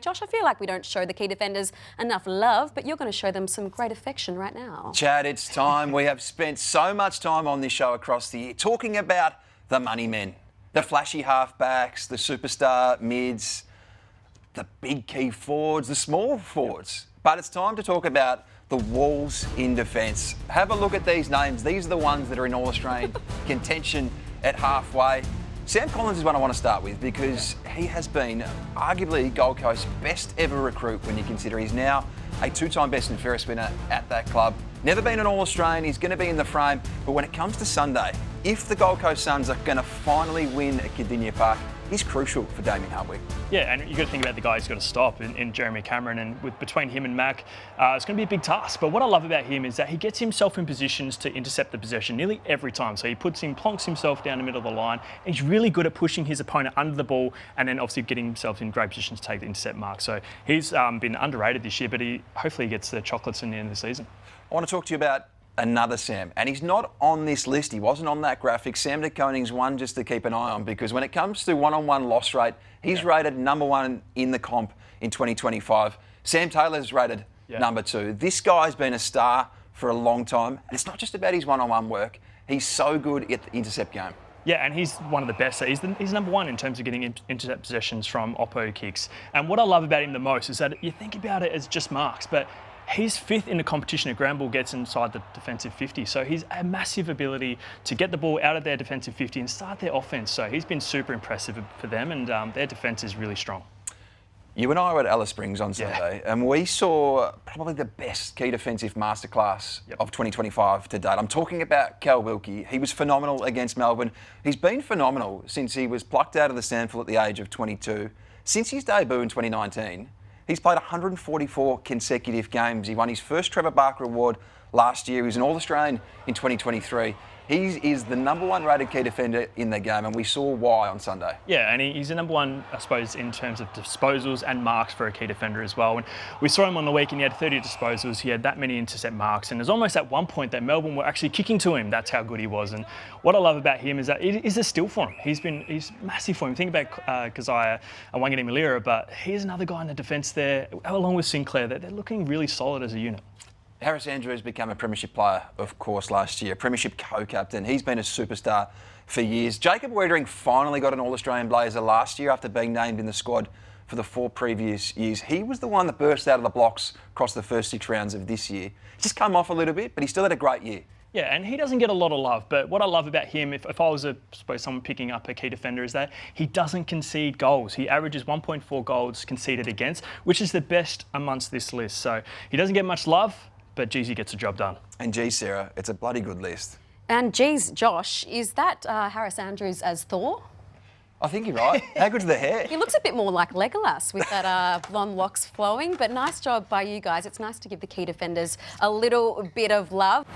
Josh, I feel like we don't show the key defenders enough love, but you're going to show them some great affection right now. Chad, it's time. We have spent so much time on this show across the year talking about the money men, the flashy halfbacks, the superstar mids, the big key forwards, the small forwards. But it's time to talk about the walls in defence. Have a look at these names. These are the ones that are in All-Australian contention at halfway. Sam Collins is one I want to start with because he has been arguably Gold Coast's best ever recruit when you consider he's now a two-time best and fairest winner at that club. Never been an All-Australian, he's going to be in the frame, but when it comes to Sunday, if the Gold Coast Suns are going to finally win at Kardinia Park, he's crucial for Damien Hardwick. Yeah, and you've got to think about the guy who's got to stop in Jeremy Cameron, and between him and Mac, it's going to be a big task. But what I love about him is that he gets himself in positions to intercept the possession nearly every time. So he plonks himself down the middle of the line. And he's really good at pushing his opponent under the ball and then obviously getting himself in great positions to take the intercept mark. So he's been underrated this year, but hopefully he gets the chocolates in the end of the season. I want to talk to you about another Sam, and he's not on this list. He wasn't on that graphic. Sam de Koning's one just to keep an eye on, because when it comes to one-on-one loss rate, he's rated number one in the comp in 2025. Sam Taylor's rated number two. This guy's been a star for a long time, and it's not just about his one-on-one work. He's so good at the intercept game. Yeah, and he's one of the best. He's number one in terms of getting intercept possessions from oppo kicks. And what I love about him the most is that you think about it as just marks, but he's fifth in the competition at ground ball gets inside the defensive 50. So he's a massive ability to get the ball out of their defensive 50 and start their offense. So he's been super impressive for them, and their defense is really strong. You and I were at Alice Springs on Sunday, and we saw probably the best key defensive masterclass of 2025 to date. I'm talking about Cal Wilkie. He was phenomenal against Melbourne. He's been phenomenal since he was plucked out of the SANFL at the age of 22. Since his debut in 2019, he's played 144 consecutive games. He won his first Trevor Barker Award last year. He was an All-Australian in 2023. He is the number one rated key defender in the game, and we saw why on Sunday. Yeah, and he's the number one, I suppose, in terms of disposals and marks for a key defender as well. And we saw him on the week, and he had 30 disposals. He had that many intercept marks, and there's almost at one point that Melbourne were actually kicking to him. That's how good he was. And what I love about him is that it is a steal for him. He's massive for him. Think about Keziah and Wangari-Malira, but he's another guy in the defence there, along with Sinclair. They're looking really solid as a unit. Harris Andrews became a premiership player, of course, last year. Premiership co-captain. He's been a superstar for years. Jacob Wiedering finally got an All-Australian blazer last year after being named in the squad for the 4 previous years. He was the one that burst out of the blocks across the first 6 rounds of this year. Just come off a little bit, but he still had a great year. Yeah, and he doesn't get a lot of love, but what I love about him, if I was, suppose, someone picking up a key defender, is that he doesn't concede goals. He averages 1.4 goals conceded against, which is the best amongst this list. So he doesn't get much love, but geez, he gets the job done. And geez, Sarah, it's a bloody good list. And geez, Josh, is that Harris Andrews as Thor? I think you're right. How good's the hair? He looks a bit more like Legolas with that blonde locks flowing, but nice job by you guys. It's nice to give the key defenders a little bit of love.